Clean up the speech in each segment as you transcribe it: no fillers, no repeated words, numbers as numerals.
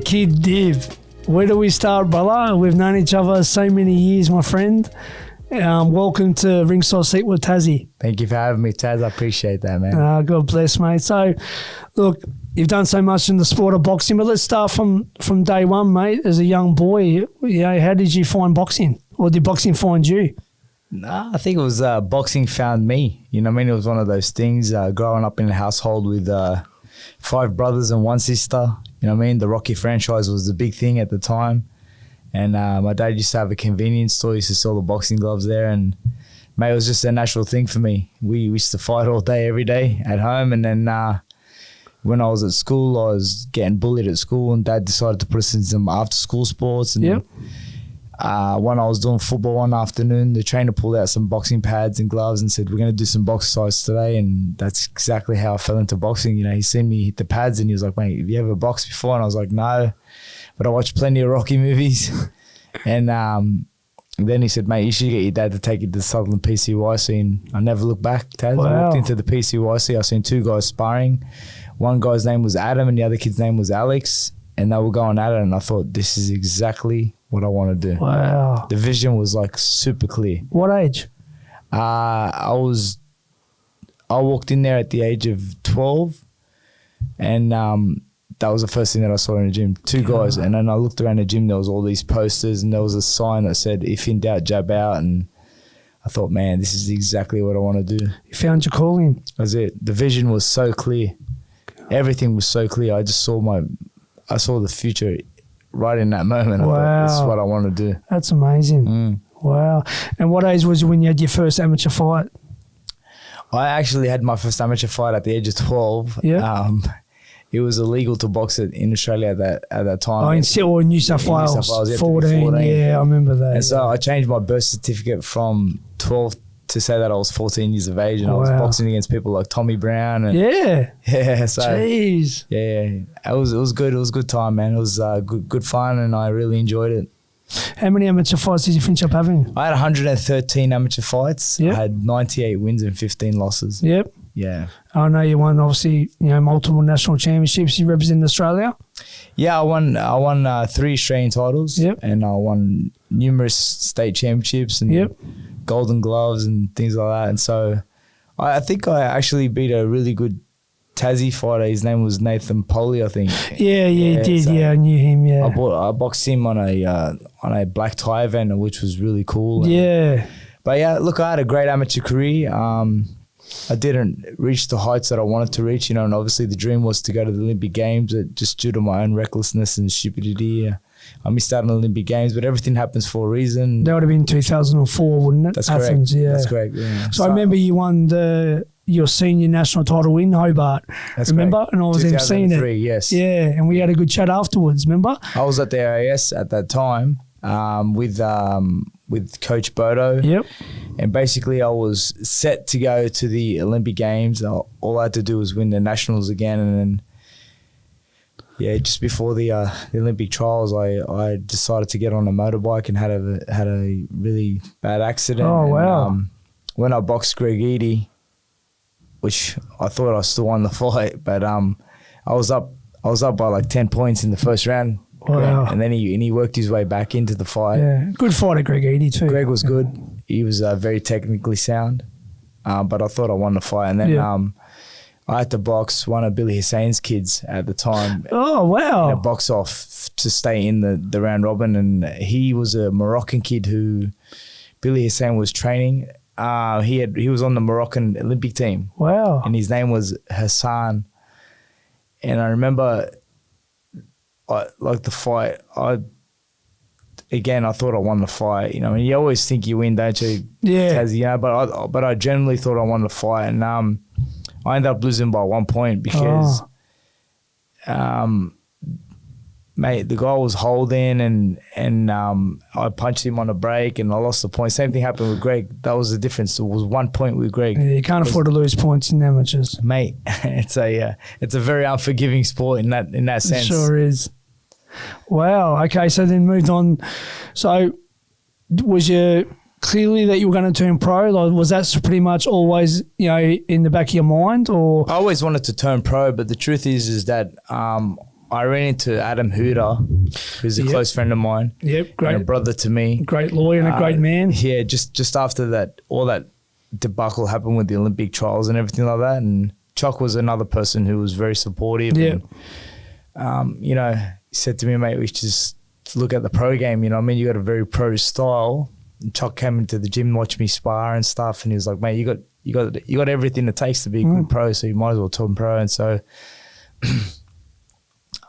Kid Dib. Where do we start, brother? We've known each other so many years, my friend. Welcome to Ringside Seat with Tassie. Thank you for having me, Taz. I appreciate that, man. God bless, mate. So, look, you've done so much in the sport of boxing, but let's start from day one, mate. As a young boy, you know, how did you find boxing? Or did boxing find you? Nah, I think it was boxing found me. You know what I mean? It was one of those things, growing up in a household with 5 brothers and 1 sister. You know what I mean? The Rocky franchise was the big thing at the time. And my dad used to have a convenience store. He used to sell the boxing gloves there. And, mate, it was just a natural thing for me. We used to fight all day, every day at home. And then when I was at school, I was getting bullied at school. And Dad decided to put us in some after-school sports. And when I was doing football one afternoon, the trainer pulled out some boxing pads and gloves and said, we're going to do some box exercise today. And that's exactly how I fell into boxing. You know, he seen me hit the pads and he was like, mate, have you ever boxed before? And I was like, no. But I watched plenty of Rocky movies. And then he said, mate, you should get your dad to take you to the Sutherland PCYC. And I never looked back, Taz. Wow. I walked into the PCYC. I seen 2 guys sparring. One guy's name was Adam and the other kid's name was Alex. And they were going at it. And I thought, this is exactly what I want to do. Wow. The vision was like super clear. What age? I walked in there at the age of 12. And that was the first thing that I saw in the gym. 2 guys. And then I looked around the gym, there was all these posters and there was a sign that said, if in doubt, jab out. And I thought, man, this is exactly what I want to do. You found your calling. That's it. The vision was so clear. Everything was so clear. I just saw the future right in that moment. Wow. I thought, this is what I want to do. That's amazing. Wow. And what age was it when you had your first amateur fight? I actually had my first amateur fight at the age of 12. Yeah. It was illegal to box it in Australia at that time. Oh, in New South Wales. New South Wales, 14, yeah, I remember that. And so I changed my birth certificate from 12 to say that I was 14 years of age, and I was boxing against people like Tommy Brown. And yeah. So jeez. Yeah, it was good. It was a good time, man. It was good fun, and I really enjoyed it. How many amateur fights did you finish up having? I had 113 amateur fights. Yep. I had 98 wins and 15 losses. Yep. Yeah. I know you won, obviously, multiple national championships. You represented Australia. Yeah, I won 3 Australian titles. Yep. And I won numerous state championships and golden gloves and things like that. And so I think I actually beat a really good Tassie fighter. His name was Nathan Poley, I think. Yeah, he did. So I knew him. Yeah. I boxed him on a black tie event, which was really cool. But yeah, look, I had a great amateur career. I didn't reach the heights that I wanted to reach, and obviously the dream was to go to the Olympic Games, but just due to my own recklessness and stupidity, I missed out on the Olympic Games, but everything happens for a reason. That would have been 2004, wouldn't it? That's Athens, correct. Yeah. That's correct, yeah. So I remember you won your senior national title in Hobart. That's remember? correct. And I was emceeing it. Yes. Yeah, and we had a good chat afterwards, remember? I was at the AIS at that time with Coach Bodo. Yep. And basically I was set to go to the Olympic Games. All I had to do was win the nationals again. And then, just before the Olympic trials, I decided to get on a motorbike and had a really bad accident. Oh, wow. And, when I boxed Greg Eady, which I thought I still won the fight, but I was up by like 10 points in the first round. Wow. And then he worked his way back into the fight. Yeah, good fighter, Greg Eady too. Greg was good. He was very technically sound, but I thought I won the fight. And then I had to box one of Billy Hussein's kids at the time. Oh, wow. In a box off to stay in the round robin. And he was a Moroccan kid who Billy Hussein was training. He was on the Moroccan Olympic team. Wow. And his name was Hassan. And I remember the fight, I thought I won the fight. You always think you win, don't you? Yeah. But I generally thought I won the fight, and I ended up losing by 1 point because, mate, the guy was holding, and I punched him on a break, and I lost the point. Same thing happened with Greg. That was the difference. It was 1 point with Greg. Yeah, you can't afford to lose points in amateurs, mate. It's a very unforgiving sport in that sense. It sure is. Wow. Okay, so then moved on. So was you clearly that you were going to turn pro? Like, was that pretty much always, in the back of your mind? Or I always wanted to turn pro, but the truth is that I ran into Adam Hooter, who's a close friend of mine. Yep, great. And a brother to me. Great lawyer and a great man. Yeah, just after that, all that debacle happened with the Olympic trials and everything like that. And Chuck was another person who was very supportive. Yeah. And, you know, he said to me, mate, we should just look at the pro game. You know what I mean? You got a very pro style. And Chuck came into the gym, watched me spar and stuff. And he was like, mate, you got everything it takes to be a good pro. So you might as well turn pro. And so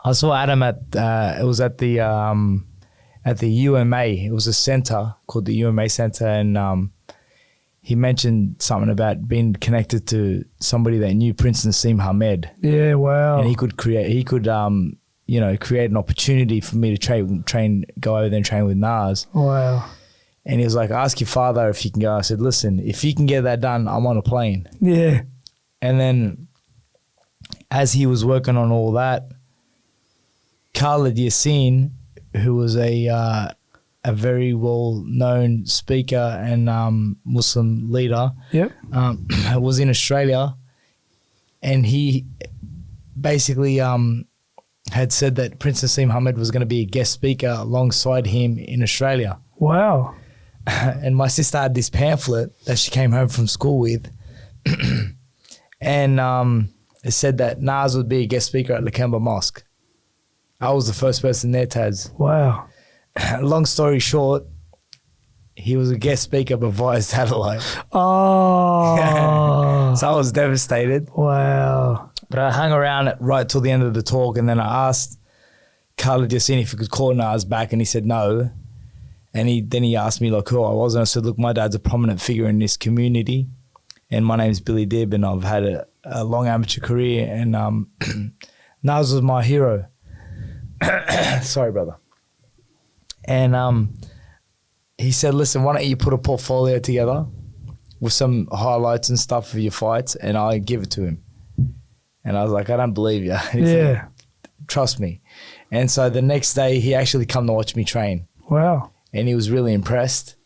I saw Adam at the UMA. It was a center called the UMA Center, and he mentioned something about being connected to somebody that knew Prince Naseem Hamed. Yeah, wow. And he could create an opportunity for me to go over there and train with Nas. Wow. And he was like, ask your father if he can go. I said, listen, if you can get that done, I'm on a plane. Yeah. And then as he was working on all that, Khalid Yassin, who was a very well-known speaker and Muslim leader, was in Australia, and he basically had said that Prince Naseem Hamed was going to be a guest speaker alongside him in Australia. Wow. And my sister had this pamphlet that she came home from school with, and it said that Nas would be a guest speaker at Lakemba Mosque. I was the first person there, Taz. Wow. Long story short, he was a guest speaker but via satellite. Oh. So I was devastated. Wow. But I hung around right till the end of the talk, and then I asked Khalid Yassin if he could call Nas back, and he said no. And then he asked me like who I was, and I said, look, my dad's a prominent figure in this community, and my name's Billy Dib, and I've had a long amateur career, and Nas was my hero. Sorry, brother. And he said, listen, why don't you put a portfolio together with some highlights and stuff of your fights, and I give it to him. And I was like, I don't believe you. Yeah. Like, trust me. And so the next day he actually come to watch me train. Wow. And he was really impressed.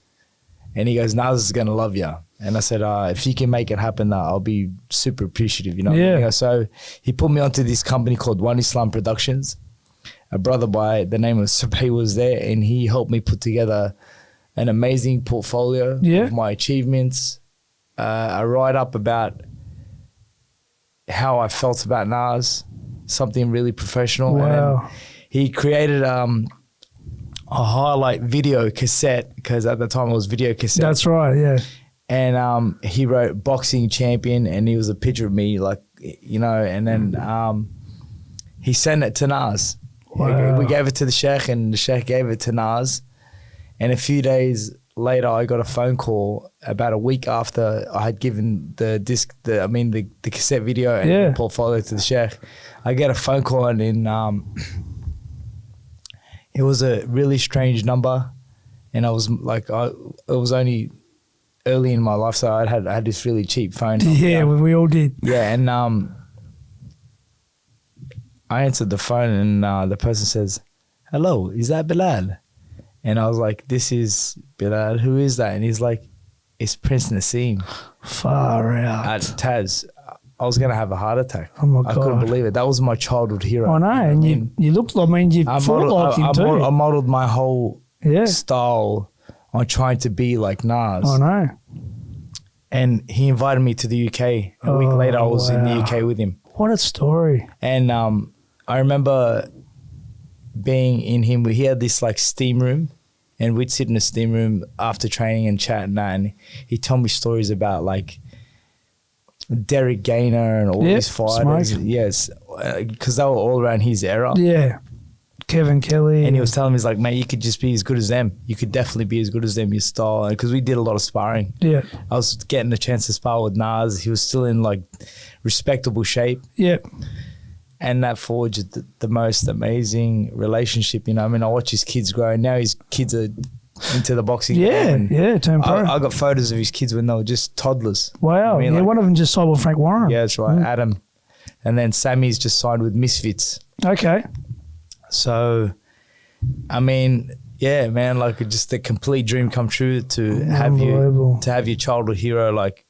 And he goes, Nas is going to love you. And I said, if you can make it happen, I'll be super appreciative. You know? Yeah. So he put me onto this company called One Islam Productions. A brother by the name of Sabay was there, and he helped me put together an amazing portfolio of my achievements, a write-up about how I felt about Nas, something really professional. Wow. And then he created a highlight video cassette, because at the time it was video cassette. That's right, yeah. And he wrote boxing champion, and he was a picture of me, like, you know, and then he sent it to Nas. Wow. We gave it to the Sheikh, and the Sheikh gave it to Nas. And a few days later, I got a phone call about a week after I had given the cassette video and the portfolio to the Sheikh. I get a phone call, and it was a really strange number, and I was like, it was only early in my life, so I had this really cheap phone number. Yeah, we all did. Yeah, and I answered the phone, and the person says, hello, is that Bilal? And I was like, this is Bilal. Who is that? And he's like, it's Prince Naseem. Far out. At Taz. I was going to have a heart attack. Oh, my God. I couldn't believe it. That was my childhood hero. I know. And you looked like, you fought like him too. I modeled my whole style on trying to be like Nas. I know. And he invited me to the UK. A week later, I was in the UK with him. What a story. And I remember being in him. He had this like steam room, and we'd sit in the steam room after training and chat and that. And he told me stories about like Derek Gaynor and all these fighters. Smoke. Yes, because they were all around his era. Yeah. Kevin Kelly. And he was telling me, he's like, mate, you could just be as good as them. You could definitely be as good as them, your style. Because we did a lot of sparring. Yeah. I was getting a chance to spar with Nas. He was still in like respectable shape. Yeah. And that forged the most amazing relationship. You know, I mean, I watch his kids grow. Now his kids are into the boxing. Yeah, turn pro. I got photos of his kids when they were just toddlers. Wow. I mean, one of them just signed with Frank Warren. Yeah, that's right. Adam. And then Sammy's just signed with Misfits. Okay. So, I mean, yeah, man, like just a complete dream come true to have your childhood hero, like,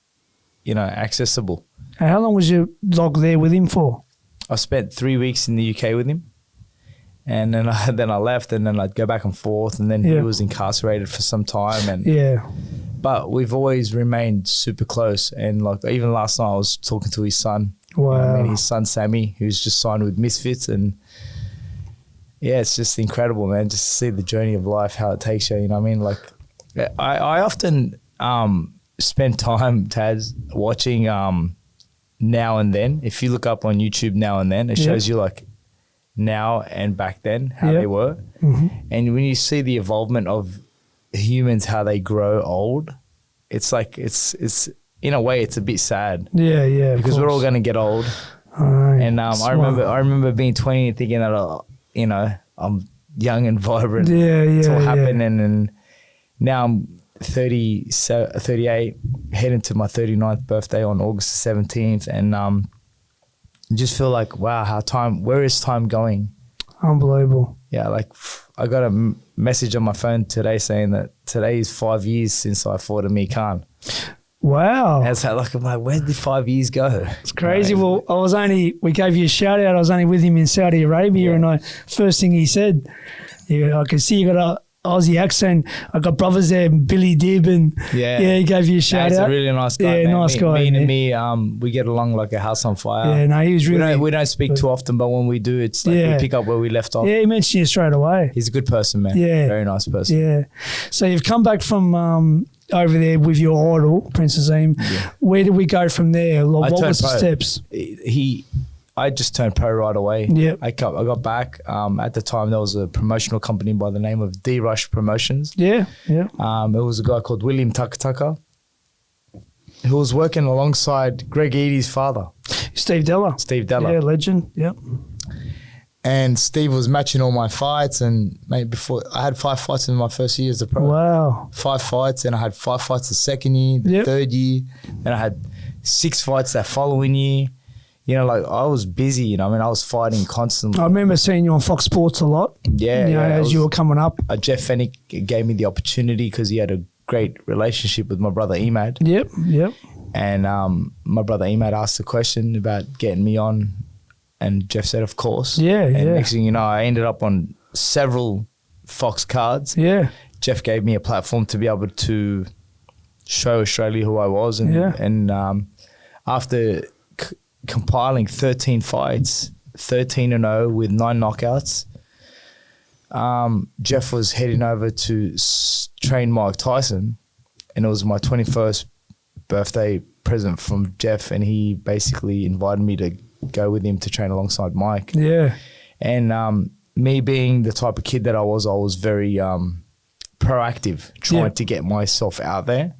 you know, accessible. And how long was you there with him for? I spent 3 weeks in the UK with him. And then I left, and then I'd go back and forth, and then he was incarcerated for some time. And but we've always remained super close. And like even last night, I was talking to his son. Wow. You know what I mean? His son Sammy, who's just signed with Misfits, and yeah, it's just incredible, man. Just to see the journey of life, how it takes you. You know what I mean? Like I often spend time, Taz, watching Now and Then. If you look up on YouTube Now and Then, it shows you like now and back then how they were. Mm-hmm. And when you see the evolvement of humans, how they grow old, it's like it's in a way it's a bit sad. Yeah, because we're all going to get old. And I remember being 20 and thinking that you know, I'm young and vibrant. It's all happening, and now I'm 38, heading to my 39th birthday on August the 17th, and just feel like, wow, where is time going? Unbelievable. Yeah, like I got a message on my phone today saying that today is 5 years since I fought Amir Khan. Wow. And so like, I'm like, where did 5 years go? It's crazy. Well, we gave you a shout out. I was only with him in Saudi Arabia, and first thing he said, I could see you got a Aussie accent. I got brothers there, Billy Dib, and he gave you a shout out. He's a really nice guy. Yeah, man. nice guy. Me and me, we get along like a house on fire. Yeah, no, he was really. We don't speak too often, but when we do, it's like we pick up where we left off. Yeah, he mentioned you straight away. He's a good person, man. Yeah, very nice person. Yeah. So you've come back from over there with your idol, Prince Naseem. Yeah. Where did we go from there? Like, what was the steps? I just turned pro right away. Yeah, I got back. At the time, there was a promotional company by the name of D-Rush Promotions. Yeah. It was a guy called William Takataka, who was working alongside Greg Eady's father. Steve Della. Yeah, legend. Yep. And Steve was matching all my fights, and mate, before I had 5 fights in my first year as a pro. Wow. 5 fights, and I had 5 fights the second year, the third year, then I had 6 fights that following year. You know, like I was busy, you know, I mean, I was fighting constantly. I remember seeing you on Fox Sports a lot. Yeah. As you were coming up. Jeff Fennick gave me the opportunity because he had a great relationship with my brother Emad. Yep. And my brother Emad asked the question about getting me on, and Jeff said, of course. And next thing you know, I ended up on several Fox cards. Yeah. Jeff gave me a platform to be able to show Australia who I was. And after compiling 13 fights, 13-0 with 9 knockouts, Jeff was heading over to train Mike Tyson, and it was my 21st birthday present from Jeff, and he basically invited me to go with him to train alongside Mike. Yeah. And me being the type of kid that I was very proactive, trying to get myself out there.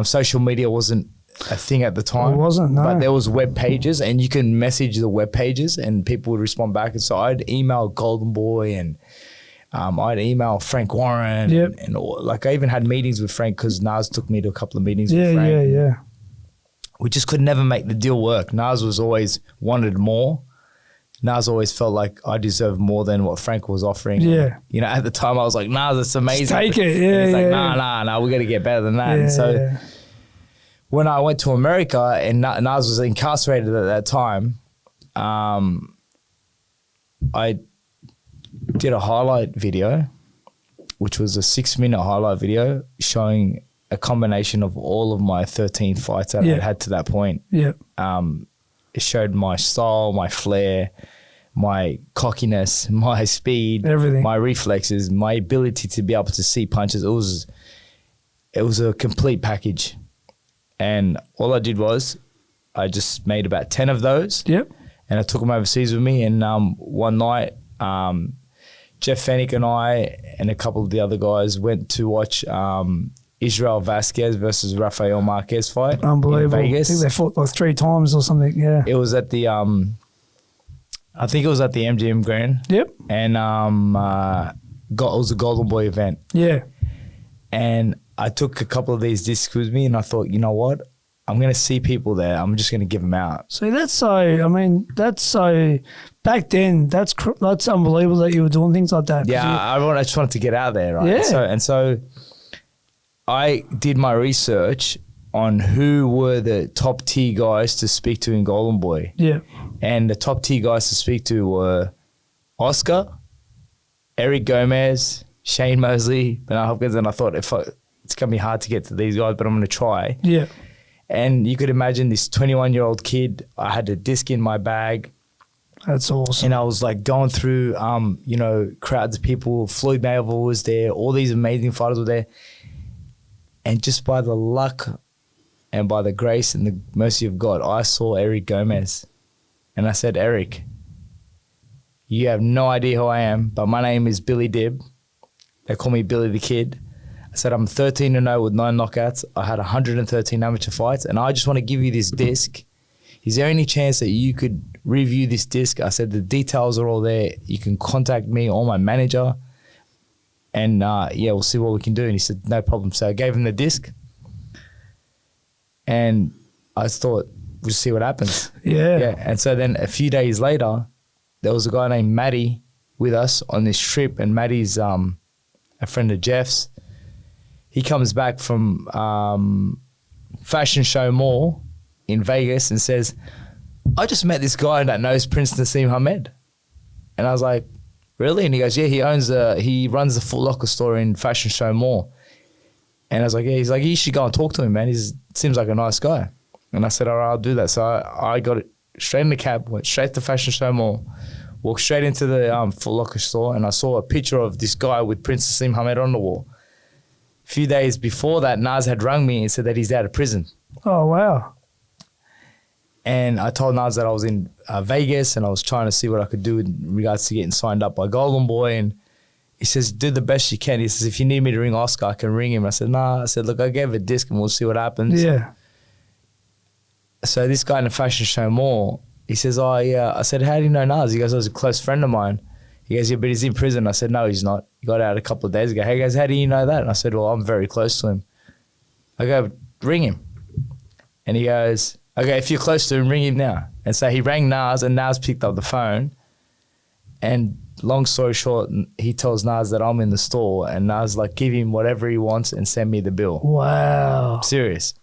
Social media wasn't a thing at the time. It wasn't, no. But there was web pages, and you can message the web pages and people would respond back. And so I'd email Golden Boy, and I'd email Frank Warren. And like I even had meetings with Frank because Nas took me to a couple of meetings with Frank. Yeah. We just could never make the deal work. Nas was always wanted more. Nas always felt like I deserved more than what Frank was offering. Yeah. You know, at the time I was like, Nas, it's amazing. Just take it. And he's like, nah, we got to get better than that. And so when I went to America and Nas was incarcerated at that time, I did a highlight video, which was a 6-minute highlight video showing a combination of all of my 13 fights that I'd had to that point. It showed my style, my flair, my cockiness, my speed, everything, my reflexes, my ability to be able to see punches. It was a complete package. And all I did was I just made about 10 of those. And I took them overseas with me. And one night, Jeff Fennick and I and a couple of the other guys went to watch Israel Vasquez versus Rafael Marquez fight. Unbelievable. In Vegas. I think they fought like 3 times or something. Yeah. It was at the I think it was at the MGM Grand. And it was a Golden Boy event. And I took a couple of these discs with me, and I thought, you know what? I'm going to see people there. I'm just going to give them out. So back then, that's unbelievable that you were doing things like that. Yeah, I just wanted to get out there, right? Yeah. So I did my research on who were the top tier guys to speak to in Golden Boy. And the top tier guys to speak to were Oscar, Eric Gomez, Shane Mosley, Bernard Hopkins, and I thought it's going to be hard to get to these guys, but I'm going to try. Yeah. And you could imagine this 21-year-old kid. I had a disc in my bag. That's awesome. And I was like going through, crowds of people. Floyd Mayweather was there. All these amazing fighters were there. And just by the luck and by the grace and the mercy of God, I saw Eric Gomez. And I said, Eric, you have no idea who I am, but my name is Billy Dib. They call me Billy the Kid. I said, I'm 13-0 with 9 knockouts. I had 113 amateur fights, and I just want to give you this disc. Is there any chance that you could review this disc? I said, the details are all there. You can contact me or my manager, and we'll see what we can do. And he said, no problem. So I gave him the disc, and I thought, we'll see what happens. Yeah. And so then a few days later, there was a guy named Matty with us on this trip, and Matty's a friend of Jeff's. He comes back from Fashion Show Mall in Vegas and says, I just met this guy that knows Prince Naseem Hamed. And I was like, really? And he goes, yeah, he runs the Foot Locker store in Fashion Show Mall. And I was like, yeah. He's like, you should go and talk to him, man. He seems like a nice guy. And I said, all right, I'll do that. So I got it straight in the cab, went straight to Fashion Show Mall, walked straight into the Foot Locker store, and I saw a picture of this guy with Prince Naseem Hamed on the wall. A few days before that, Nas had rung me and said that he's out of prison. Oh, wow. And I told Nas that I was in Vegas and I was trying to see what I could do in regards to getting signed up by Golden Boy. And he says, do the best you can. He says, if you need me to ring Oscar, I can ring him. I said, nah. I said, look, I gave a disc and we'll see what happens. Yeah. So this guy in the Fashion Show Mall, he says, oh, yeah. I said, how do you know Nas? He goes, I was a close friend of mine. He goes, yeah, but he's in prison. I said, no, he's not. He got out a couple of days ago. He goes, how do you know that? And I said, well, I'm very close to him. I go, ring him. And he goes, okay, if you're close to him, ring him now. And so he rang Nas, and Nas picked up the phone. And long story short, he tells Nas that I'm in the store, and Nas like, give him whatever he wants and send me the bill. Wow. Serious.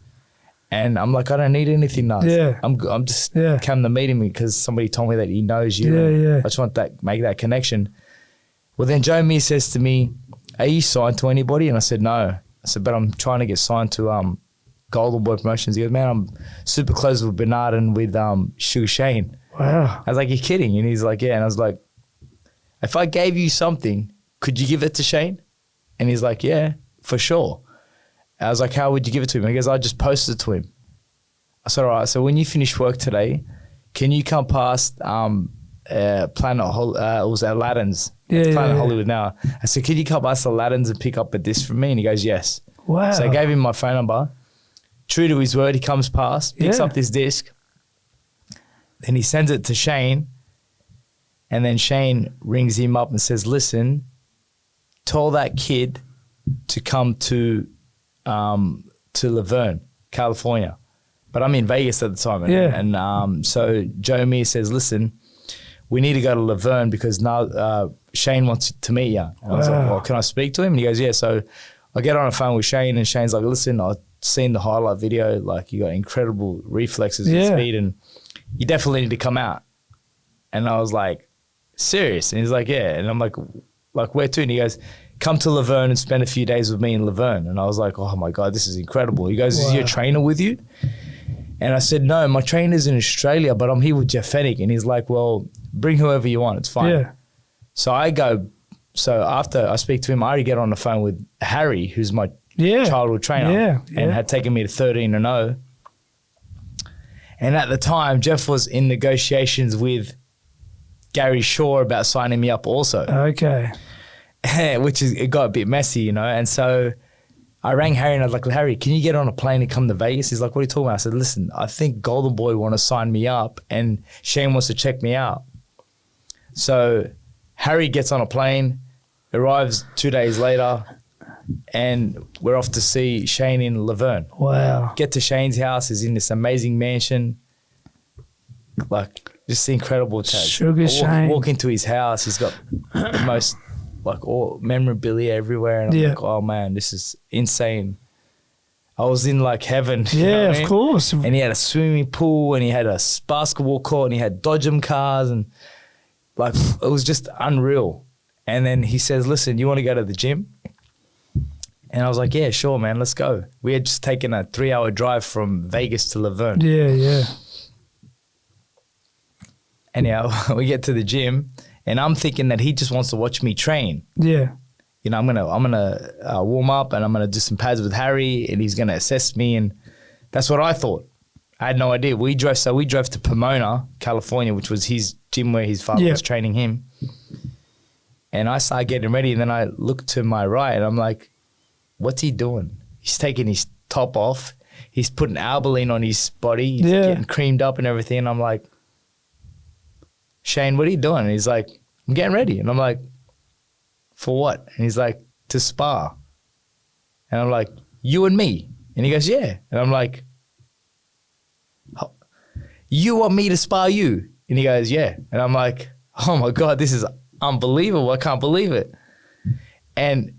And I'm like, I don't need anything, Nas. Yeah. I'm just come to meet him because somebody told me that he knows you. Yeah. I just want that, make that connection. Well, then Joe Mee says to me, are you signed to anybody? And I said, no. I said, but I'm trying to get signed to Golden Boy Promotions. He goes, man, I'm super close with Bernard and with Sugar Shane. Wow. I was like, you're kidding? And he's like, yeah. And I was like, if I gave you something, could you give it to Shane? And he's like, yeah, for sure. I was like, how would you give it to him? He goes, I just posted it to him. I said, all right, so when you finish work today, can you come past Planet it was Aladdin's. Planet Hollywood now. I said, can you come past Aladdin's and pick up a disc from me? And he goes, yes. Wow. So I gave him my phone number. True to his word, he comes past, picks up this disc. Then he sends it to Shane. And then Shane rings him up and says, listen, tell that kid to come to Laverne, California. But I'm in Vegas at the time. And so Joe Mee says, listen, we need to go to Laverne because now Shane wants to meet you. And I was like, well, can I speak to him? And he goes, yeah. So I get on the phone with Shane, and Shane's like, listen, I've seen the highlight video. Like, you got incredible reflexes and speed, and you definitely need to come out. And I was like, serious? And he's like, yeah. And I'm like where to? And he goes, come to Laverne and spend a few days with me in Laverne. And I was like, oh my God, this is incredible. He goes, is your trainer with you? And I said, no, my trainer's in Australia, but I'm here with Jeff Fennick. And he's like, well, bring whoever you want. It's fine. Yeah. So I go, so after I speak to him, I already get on the phone with Harry, who's my childhood trainer and had taken me to 13-0. And at the time, Jeff was in negotiations with Gary Shaw about signing me up also. Okay. It got a bit messy, you know. And so I rang Harry and I was like, Harry, can you get on a plane and come to Vegas? He's like, what are you talking about? I said, listen, I think Golden Boy want to sign me up and Shane wants to check me out. So Harry gets on a plane, arrives 2 days later, and we're off to see Shane in Laverne. Wow. Get to Shane's house. He's in this amazing mansion. Like, just incredible. Sugar Shane. Walk into his house. He's got the most, like, all memorabilia everywhere. And I'm like, oh, man, this is insane. I was in, like, heaven. Yeah, of course. And he had a swimming pool, and he had a basketball court, and he had Dodgem cars. And like, it was just unreal. And then he says, listen, you want to go to the gym? And I was like, yeah, sure, man, let's go. We had just taken a 3-hour drive from Vegas to Laverne. Yeah. Anyhow, we get to the gym, and I'm thinking that he just wants to watch me train. Yeah. You know, I'm gonna warm up, and I'm gonna do some pads with Harry, and he's gonna assess me, and that's what I thought. I had no idea. We drove to Pomona, California, which was his gym where his father was training him. And I started getting ready, and then I looked to my right, and I'm like, what's he doing? He's taking his top off. He's putting Albolene on his body. He's getting creamed up and everything. And I'm like, Shane, what are you doing? And he's like, I'm getting ready. And I'm like, for what? And he's like, to spar. And I'm like, you and me? And he goes, yeah. And I'm like, you want me to spar you? And he goes, yeah. And I'm like, oh my God, this is unbelievable. I can't believe it. And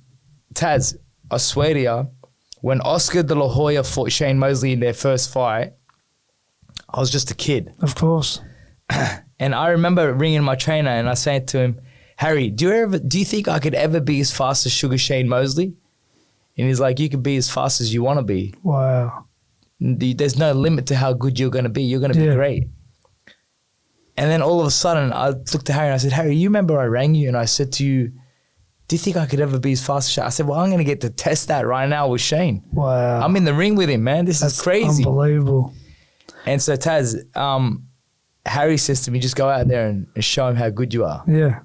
Taz, I swear to you, when Oscar De La Hoya fought Shane Mosley in their first fight, I was just a kid. Of course. And I remember ringing my trainer and I said to him, Harry, do you think I could ever be as fast as Sugar Shane Mosley? And he's like, you can be as fast as you want to be. Wow. There's no limit to how good you're going to be. You're going to be great. And then all of a sudden, I looked at Harry and I said, Harry, you remember I rang you and I said to you, do you think I could ever be as fast as Shane? I said, well, I'm going to get to test that right now with Shane. Wow. I'm in the ring with him, man. That's is crazy. Unbelievable. And so, Taz, Harry says to me, just go out there and show him how good you are. Yeah.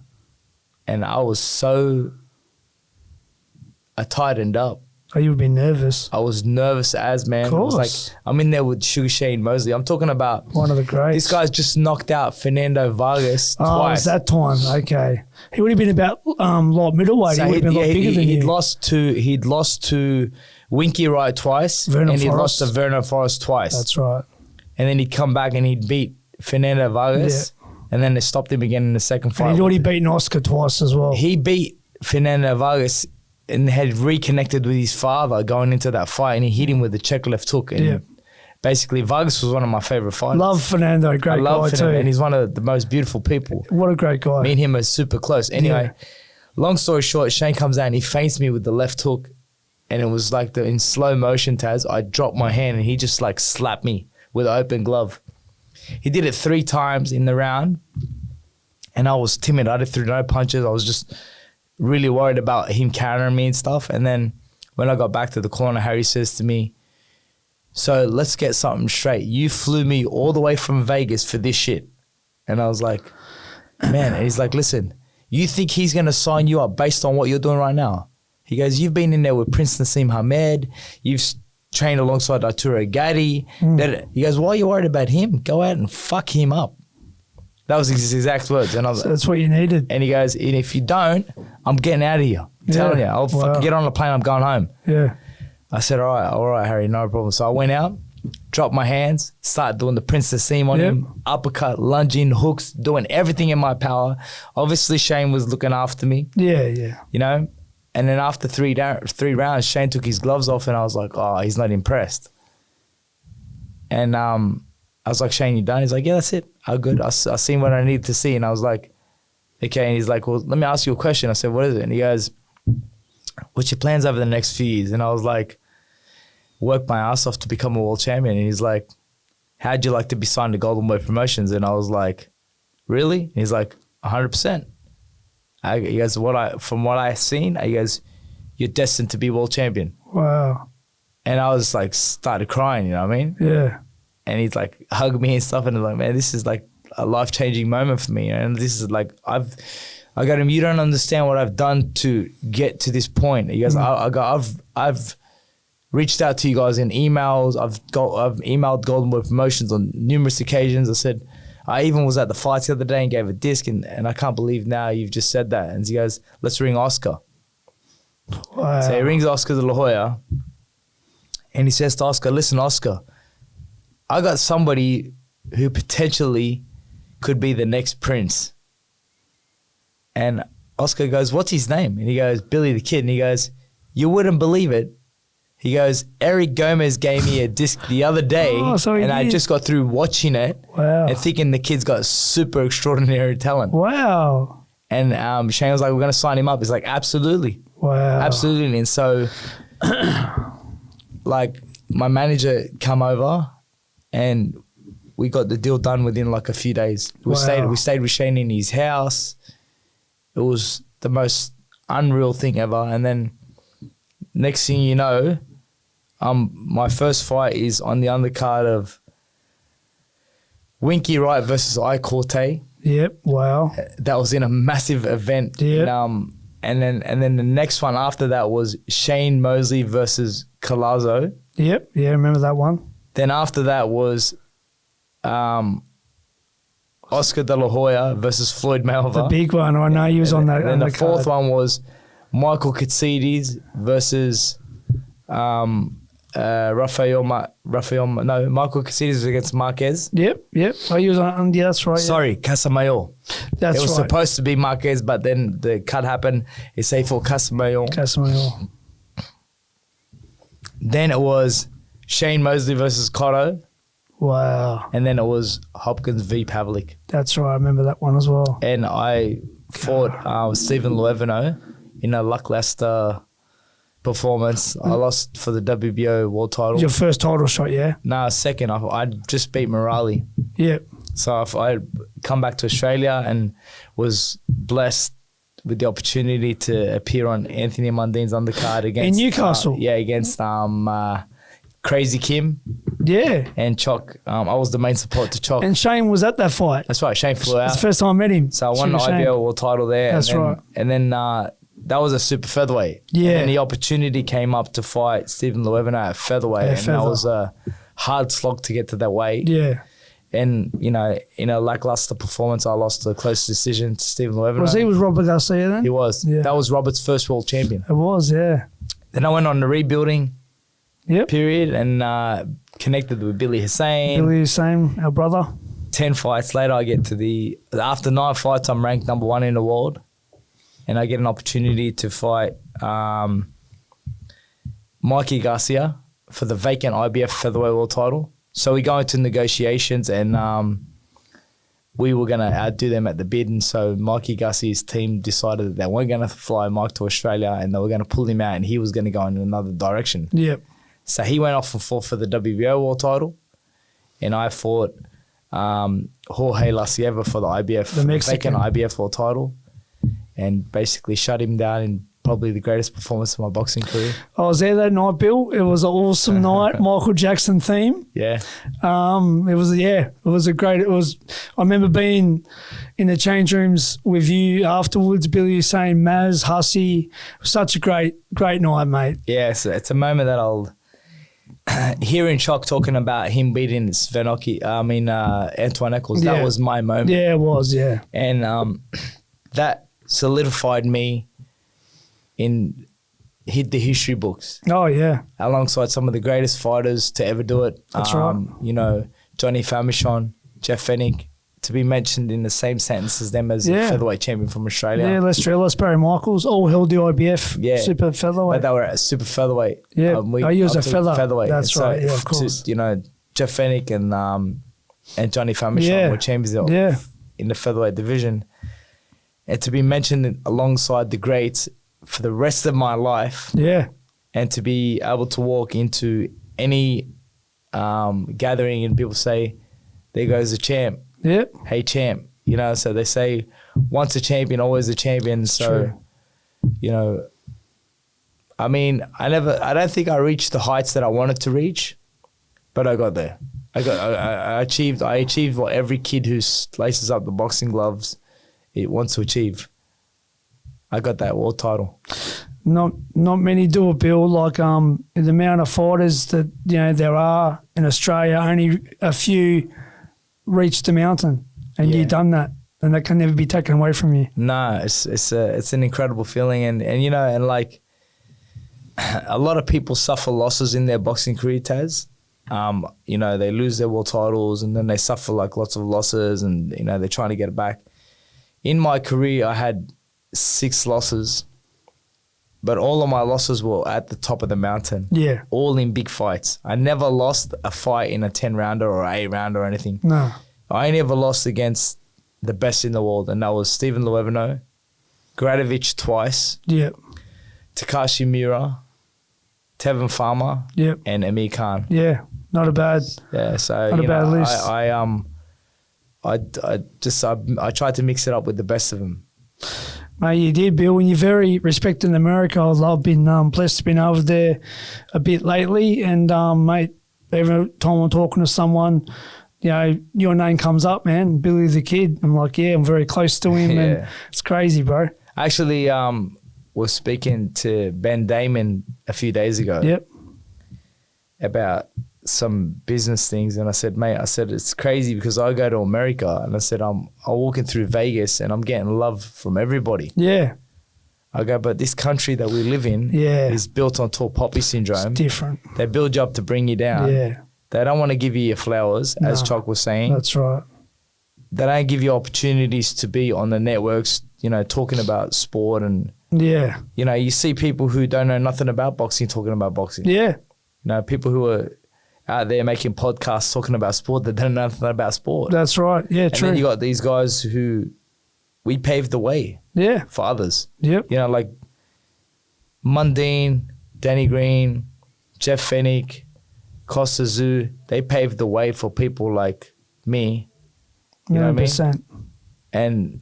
And I was I tightened up. Oh, you would be nervous. I was nervous as, man. Of course. I was like, I'm in there with Sugar Shane Mosley. I'm talking about one of the greats. This guy's just knocked out Fernando Vargas twice. Oh, it was that time. Okay. He would have been about light middleweight. So he would have been a lot bigger than you. He'd lost to Winky Wright twice. He'd lost to Vernon Forrest twice. That's right. And then he'd come back and he'd beat Fernando Vargas. Yeah. And then they stopped him again in the second fight. And he'd already beaten Oscar twice as well. He beat Fernando Vargas and had reconnected with his father going into that fight, and he hit him with the check left hook. And basically, Vargas was one of my favorite fighters. Love Fernando, great guy Fernando, too. and he's one of the most beautiful people. What a great guy. Me and him are super close. Anyway, long story short, Shane comes out and he feints me with the left hook, and it was like in slow motion, Taz. I dropped my hand and he just like slapped me with an open glove. He did it 3 times in the round, and I was timid. I threw no punches. I was just really worried about him countering me and stuff. And then when I got back to the corner, Harry says to me, so let's get something straight. You flew me all the way from Vegas for this shit. And I was like, man. And he's like, listen, you think he's going to sign you up based on what you're doing right now? He goes, you've been in there with Prince Naseem Hamed. You've trained alongside Arturo Gatti. He goes, why are you worried about him? Go out and fuck him up. That was his exact words. And I was so that's what you needed. And he goes, and if you don't, I'm getting out of here. I'm telling you, I'll fucking get on the plane, I'm going home. Yeah. I said, all right, Harry, no problem. So I went out, dropped my hands, started doing the Prince Naseem on him, uppercut, lunging, hooks, doing everything in my power. Obviously, Shane was looking after me. Yeah. You know? And then after three rounds, Shane took his gloves off and I was like, oh, he's not impressed. And I was like, Shane, you done? He's like, yeah, that's it. I'm good. I seen what I needed to see. And I was like, okay. And he's like, well, let me ask you a question. I said, what is it? And he goes, what's your plans over the next few years? And I was like, work my ass off to become a world champion. And he's like, how'd you like to be signed to Golden Boy Promotions? And I was like, really? And he's like, 100%. He goes, from what I've seen, he goes, you're destined to be world champion. Wow. And I was like, started crying, you know what I mean? Yeah. And he's like, hugged me and stuff. And I'm like, man, this is like a life-changing moment for me. And this is like, I got him, you don't understand what I've done to get to this point. He goes, I've reached out to you guys in emails. I've emailed Golden Boy Promotions on numerous occasions. I said, I even was at the fights the other day and gave a disc, and I can't believe now you've just said that. And he goes, let's ring Oscar. Wow. So he rings Oscar De La Hoya, and he says to Oscar, listen, Oscar, I got somebody who potentially could be the next Prince. And Oscar goes, what's his name? And he goes, Billy the Kid. And he goes, you wouldn't believe it. He goes, Eric Gomez gave me a disc the other day, and I just got through watching it and thinking the kid's got super extraordinary talent. Wow. And Shane was like, we're going to sign him up. He's like, absolutely. Wow. Absolutely. And so, like, my manager come over and we got the deal done within like a few days. We stayed with Shane in his house. It was the most unreal thing ever. And then next thing you know, my first fight is on the undercard of Winky Wright versus I Corte. Yep. Wow. That was in a massive event. Yep. And then the next one after that was Shane Mosley versus Collazo. Yep. Yeah, remember that one. Then after that was Oscar De La Hoya versus Floyd Mayweather. The big one. I know he was on that. And the fourth one was Michael Katsidis versus Michael Katsidis against Marquez. Yep. Oh, he was on. Yeah, that's right. Sorry, Casamayor. That's right. It was supposed to be Marquez, but then the cut happened. He said for Casamayor. Then it was Shane Mosley versus Cotto. Wow. And then it was Hopkins v. Pavlik. That's right. I remember that one as well. And I fought Stephen Loeveno in a lackluster performance. I lost for the WBO world title. Your first title shot, yeah? No, second. I just beat Morali. Yep. So I come back to Australia and was blessed with the opportunity to appear on Anthony Mundine's undercard against... In Newcastle? Against Crazy Kim. Yeah. And Choc. I was the main support to Choc. And Shane was at that fight. That's right. Shane flew out. It's the first time I met him. So I won the IBL world title there. That's right. And then that was a super featherweight. Yeah. And the opportunity came up to fight Stephen Loeveno at featherweight. That was a hard slog to get to that weight. Yeah. And, in a lackluster performance, I lost a close decision to Stephen Loeveno. Was he with Robert Garcia then? He was. Yeah. That was Robert's first world champion. It was, yeah. Then I went on the rebuilding period and connected with Billy Hussein. Billy Hussein, our brother. 10 fights later, I get to after 9 fights, I'm ranked number 1 in the world. And I get an opportunity to fight Mikey Garcia for the vacant IBF featherweight world title. So we go into negotiations and we were going to outdo them at the bid. And so Mikey Garcia's team decided that they weren't going to fly Mike to Australia and they were going to pull him out and he was going to go in another direction. Yep. So he went off and fought for the WBO world title. And I fought Jorge La Sierva for the IBF, the vacant IBF world title. And basically shut him down in probably the greatest performance of my boxing career. I was there that night, Bill. It was an awesome night. Michael Jackson theme. Yeah. It was a great. I remember being in the change rooms with you afterwards. Billy saying, Maz, Hussey. Such a great night, mate. Yeah, so it's a moment that I'll hearing Choc talking about him beating Antoine Eccles. That was my moment. Yeah, it was. Yeah. And that solidified me in the history books. Oh, yeah. Alongside some of the greatest fighters to ever do it. That's right. Johnny Famechon, Jeff Fennick, to be mentioned in the same sentence as them as a featherweight champion from Australia. Yeah, Les Trellis, Barry Michaels, all held the IBF super featherweight. But they were at super featherweight. Yeah, he was a featherweight. That's and right, of course. Jeff Fennick and Johnny Famechon were champions in the featherweight division. And to be mentioned alongside the greats for the rest of my life. Yeah. And to be able to walk into any gathering and people say, there goes the champ. Yep. Hey, champ. So they say, once a champion, always a champion. So, I don't think I reached the heights that I wanted to reach, but I got there. I achieved what every kid who laces up the boxing gloves it wants to achieve. I got that world title. Not many do it, Bill. Like the amount of fighters that there are in Australia, only a few reach the mountain, and you've done that, and that can never be taken away from you. No, it's an incredible feeling, and like a lot of people suffer losses in their boxing career, Taz. They lose their world titles, and then they suffer like lots of losses, and they're trying to get it back. In my career, I had 6 losses, but all of my losses were at the top of the mountain. Yeah. All in big fights. I never lost a fight in a 10-rounder or 8-rounder or anything. No. I only ever lost against the best in the world, and that was Stephen Loeveno, Gradovic twice, Yep. Takashi Miura, Tevin Farmer, Yep. and Amir Khan. Yeah. Not a bad. Yeah, so Not a bad list. I tried to mix it up with the best of them. Mate, you did, Bill, and you're very respected in America. I've been blessed to be over there a bit lately, and mate, every time I'm talking to someone, you know, your name comes up, man, Billy the Kid. I'm like, yeah, I'm very close to him, and it's crazy, bro. Actually, was speaking to Ben Damon a few days ago. Yep. About some business things, and I said, mate, it's crazy because I go to America, and I said, I'm walking through Vegas and I'm getting love from everybody. Yeah. I go, but this country that we live in is built on tall poppy syndrome. It's different. They build you up to bring you down. Yeah. They don't want to give you your flowers, as Chuck was saying. That's right. They don't give you opportunities to be on the networks, you know, talking about sport, and you know, you see people who don't know nothing about boxing talking about boxing. Yeah. You know, people who are out there making podcasts talking about sport that don't know nothing about sport. That's right. Yeah, and true. then you got these guys who we paved the way for others. Yep. You know, like Mundine, Danny Green, Jeff Fennick, Costa Zoo, they paved the way for people like me. You know what I mean? And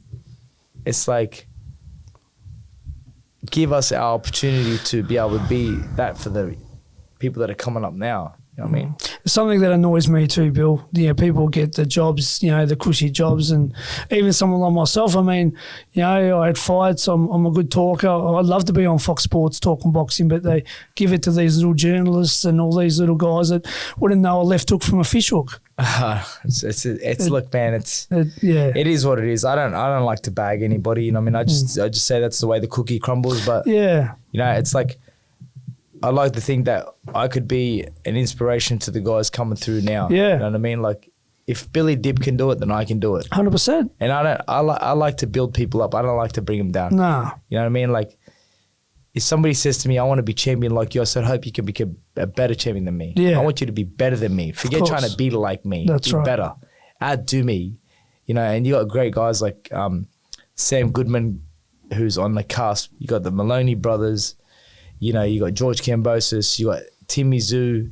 it's like, give us our opportunity to be able to be that for the people that are coming up now. You know what I mean? It's something that annoys me too, Bill. You know, people get the jobs, you know, the cushy jobs, and even someone like myself, I mean, you know, I had fights, I'm a good talker. I'd love to be on Fox Sports talking boxing, but they give it to these little journalists and all these little guys that wouldn't know a left hook from a fish hook. Look, man, it is what it is. I don't like to bag anybody, you know what I mean? I just say that's the way the cookie crumbles, but you know, it's like, I like to think that I could be an inspiration to the guys coming through now. Yeah. You know what I mean? Like, if Billy Dib can do it, then I can do it. 100%. And I like to build people up. I don't like to bring them down. No. You know what I mean? Like, if somebody says to me, I want to be champion like you, I said, I hope you can become a better champion than me. Yeah. I want you to be better than me. Forget trying to be like me. That's be right. better. Outdo me. You know, and you got great guys like Sam Goodman, who's on the cusp. You got the Maloney brothers. You know, you got George Kambosos, you got Timmy Zhu,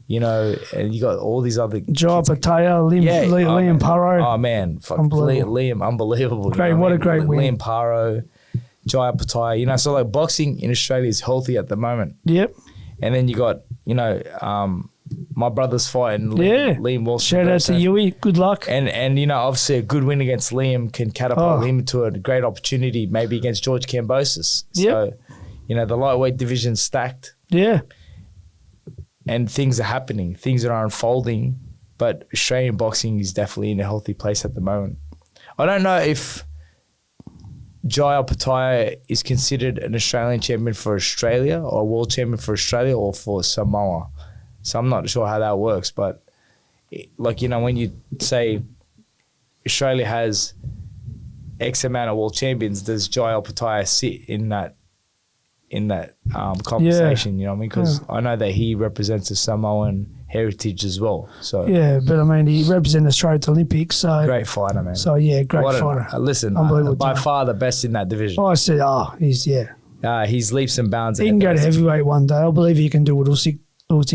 you know, and you got all these other Joe Pataya, Liam Paro. Oh, man. Liam, unbelievable. Great, what a great win. Liam Paro, Jaya Pataya, you know, so like boxing in Australia is healthy at the moment. Yep. And then you got, you know, my brother's fighting Liam Wilson. Shout out to Yui. Good luck. And you know, obviously a good win against Liam can catapult him into a great opportunity, maybe against George Kambosos. So, you know, the lightweight division's stacked. Yeah. And things are happening. Things are unfolding. But Australian boxing is definitely in a healthy place at the moment. I don't know if Jaya Pataya is considered an Australian champion for Australia or a world champion for Australia or for Samoa. So I'm not sure how that works. But, like, you know, when you say Australia has X amount of world champions, does Jaya Pataya sit in that conversation, you know what I mean? Because I know that he represents the Samoan heritage as well. So but I mean, he represents Australia at the Olympics. So great fighter, man. So great fighter. Listen, by far the best in that division. I said, he's leaps and bounds. He can go to heavyweight one day. I believe he can do what Usyk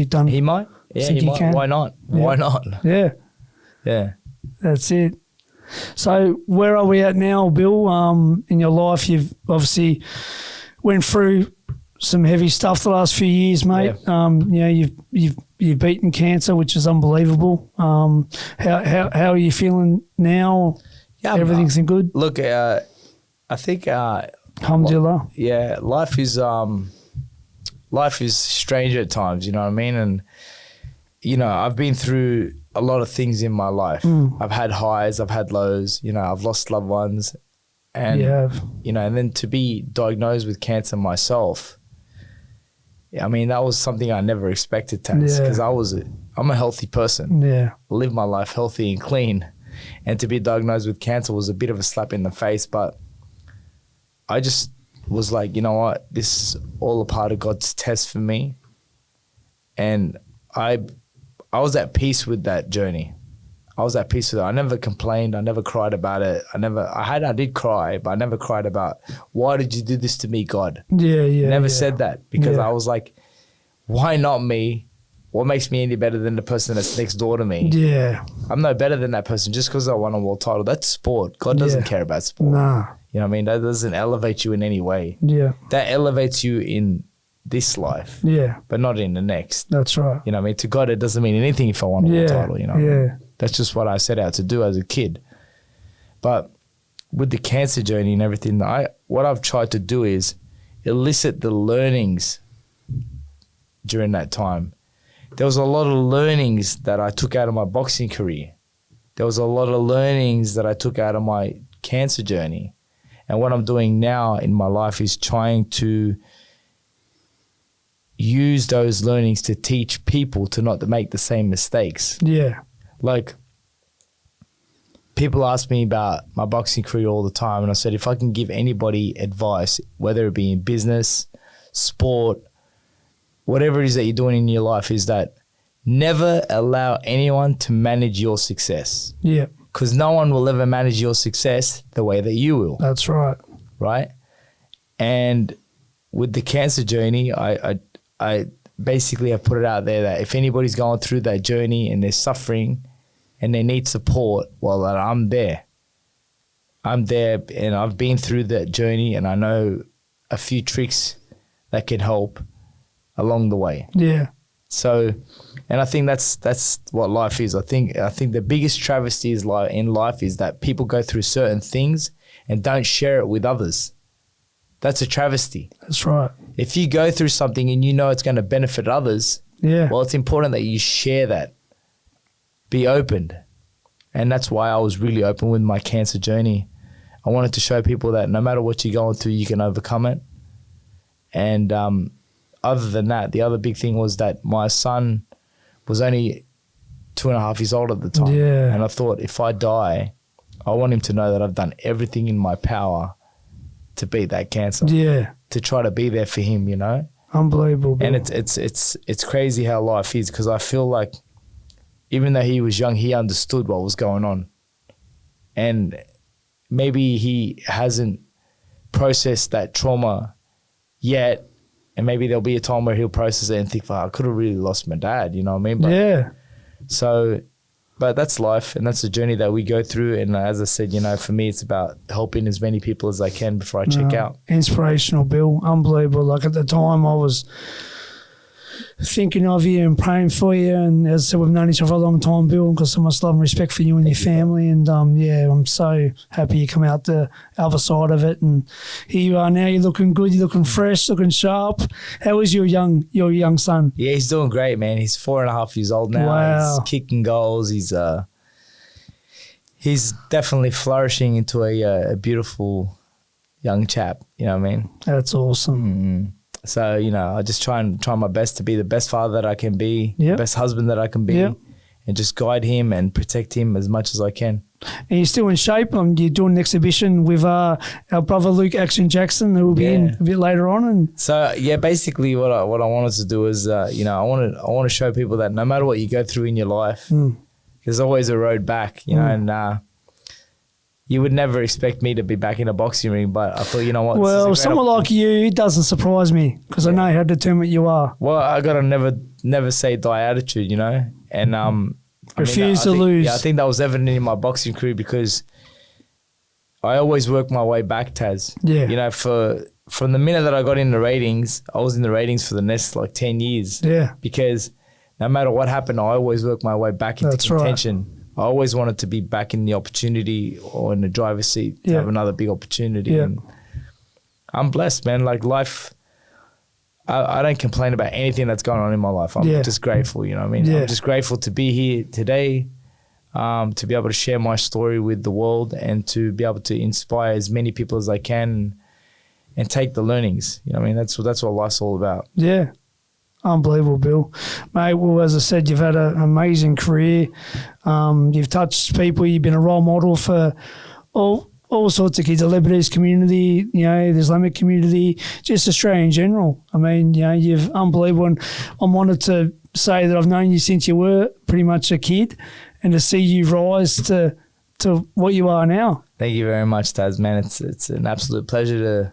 done. He might. Yeah, he might. Can. Why not? Yeah. Why not? Yeah. That's it. So where are we at now, Bill? In your life, you've obviously went through some heavy stuff the last few years, mate. You know, you've beaten cancer, which is unbelievable. How are you feeling now? Yeah, everything's in good. Look, I think alhamdulillah. Life is strange at times, you know what I mean? And you know, I've been through a lot of things in my life. I've had highs, I've had lows, you know, I've lost loved ones. And, you know, and then to be diagnosed with cancer myself, I mean, that was something I never expected, Tats, because I'm a healthy person. I live my life healthy and clean. And to be diagnosed with cancer was a bit of a slap in the face, but I just was like, you know what, this is all a part of God's test for me. And I was at peace with that journey. I was at peace with it. I never complained. I never cried about it. I did cry, but I never cried about, why did you do this to me, God? Never said that, because I was like, why not me? What makes me any better than the person that's next door to me? Yeah. I'm no better than that person just because I won a world title. That's sport. God doesn't care about sport. Nah. You know what I mean? That doesn't elevate you in any way. Yeah. That elevates you in this life. Yeah. But not in the next. That's right. You know what I mean? To God, it doesn't mean anything if I won a world title. You know what I mean? That's just what I set out to do as a kid. But with the cancer journey and everything, what I've tried to do is elicit the learnings during that time. There was a lot of learnings that I took out of my boxing career. There was a lot of learnings that I took out of my cancer journey. And what I'm doing now in my life is trying to use those learnings to teach people to not to make the same mistakes. Yeah. Like, people ask me about my boxing career all the time, and I said, if I can give anybody advice, whether it be in business, sport, whatever it is that you're doing in your life, is that never allow anyone to manage your success. Yeah. Because no one will ever manage your success the way that you will. That's right. Right? And with the cancer journey, I basically have put it out there that if anybody's going through that journey and they're suffering and they need support, well, I'm there. I'm there, and I've been through that journey, and I know a few tricks that can help along the way. Yeah. So, and I think that's what life is. I think the biggest travesty in life is that people go through certain things and don't share it with others. That's a travesty. That's right. If you go through something and you know it's going to benefit others, well, it's important that you share that. Be open. And that's why I was really open with my cancer journey. I wanted to show people that no matter what you're going through, you can overcome it. And other than that, the other big thing was that my son was only 2.5 years old at the time. Yeah. And I thought, if I die, I want him to know that I've done everything in my power to beat that cancer. Yeah. To try to be there for him, you know? Unbelievable. And it's crazy how life is, because I feel like even though he was young, he understood what was going on. And maybe he hasn't processed that trauma yet, and maybe there'll be a time where he'll process it and think, I could have really lost my dad, you know what I mean? But, yeah. So, but that's life, and that's the journey that we go through. And as I said, you know, for me, it's about helping as many people as I can before I check out. Inspirational, Bill. Unbelievable. Like, at the time, I was thinking of you and praying for you, and as I said, we've known each other for a long time, Bill, and got so much love and respect for you and your family. And I'm so happy you come out the other side of it, and here you are now. You're looking good, you're looking fresh, looking sharp. How is your young son? Yeah, he's doing great, man. He's 4.5 years old now. Wow. He's kicking goals. He's definitely flourishing into a beautiful young chap, you know what I mean? That's awesome. Mm-hmm. So, you know, I just try my best to be the best father that I can be, the best husband that I can be, and just guide him and protect him as much as I can. And you're still in shape. You're doing an exhibition with our brother Luke Action Jackson, who will be in a bit later on. And so, basically what I wanted to do is, you know, I want to show people that no matter what you go through in your life, there's always a road back, you know, and you would never expect me to be back in a boxing ring, but I thought, you know what? Well, someone like you, it doesn't surprise me, because I know how determined you are. Well, I got a never say die attitude, you know, and refuse to lose. Yeah, I think that was evident in my boxing career, because I always work my way back, Taz. Yeah. You know, from the minute that I got in the ratings, I was in the ratings for the next 10 years. Yeah. Because no matter what happened, I always worked my way back into contention. Right. I always wanted to be back in the opportunity or in the driver's seat to have another big opportunity. Yeah. And I'm blessed, man. Like, life, I don't complain about anything that's going on in my life. I'm just grateful, you know what I mean? Yeah. I'm just grateful to be here today, to be able to share my story with the world, and to be able to inspire as many people as I can and take the learnings. You know what I mean? That's what life's all about. Yeah. Unbelievable, Bill. Mate, well, as I said, you've had an amazing career. You've touched people. You've been a role model for all all sorts of kids, the Lebanese community, you know, the Islamic community, just Australia in general. I mean, you know, you've unbelievable. And I'm honoured to say that I've known you since you were pretty much a kid, and to see you rise to what you are now. Thank you very much, Taz, man. It's an absolute pleasure to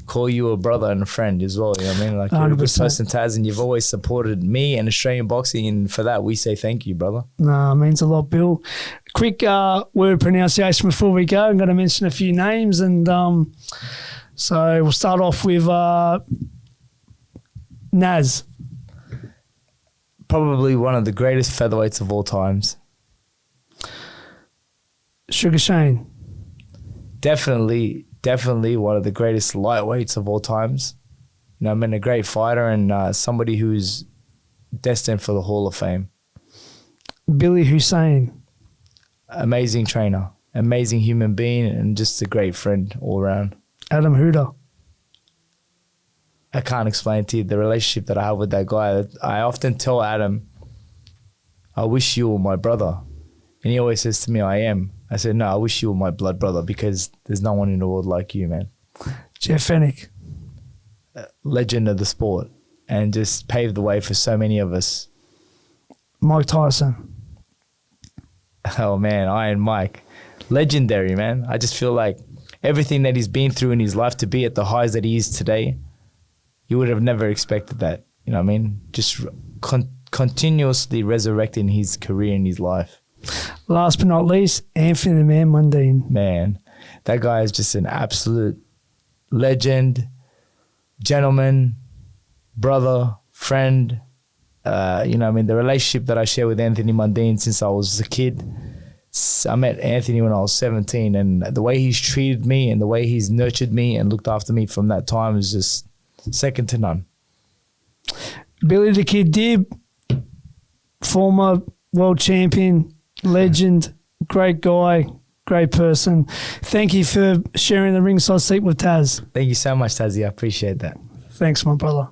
call you a brother and a friend as well. You know what I mean? Like, you're a good 100%. person, Taz, and you've always supported me and Australian boxing, and for that we say thank you, brother. No, it means a lot, Bill. Quick word pronunciation before we go. I'm going to mention a few names, and so we'll start off with Naz. Probably one of the greatest featherweights of all times. Sugar Shane. Definitely one of the greatest lightweights of all times. You know, I mean, a great fighter and somebody who's destined for the Hall of Fame. Billy Hussein. Amazing trainer, amazing human being, and just a great friend all around. Adam Huda. I can't explain to you the relationship that I have with that guy. I often tell Adam, I wish you were my brother. And he always says to me, I am. I said, no, I wish you were my blood brother, because there's no one in the world like you, man. Jeff Fennick. Legend of the sport, and just paved the way for so many of us. Mike Tyson. Oh, man, Iron Mike. Legendary, man. I just feel like everything that he's been through in his life to be at the highs that he is today, you would have never expected that. You know what I mean? Just continuously resurrecting his career and his life. Last but not least, Anthony the Man Mundine. Man, that guy is just an absolute legend, gentleman, brother, friend. You know what I mean? The relationship that I share with Anthony Mundine since I was a kid. I met Anthony when I was 17, and the way he's treated me and the way he's nurtured me and looked after me from that time is just second to none. Billy the Kid Dib, former world champion, legend, great guy, great person. Thank you for sharing the ringside seat with Taz. Thank you so much, Tazzy. I appreciate that. Thanks, my brother.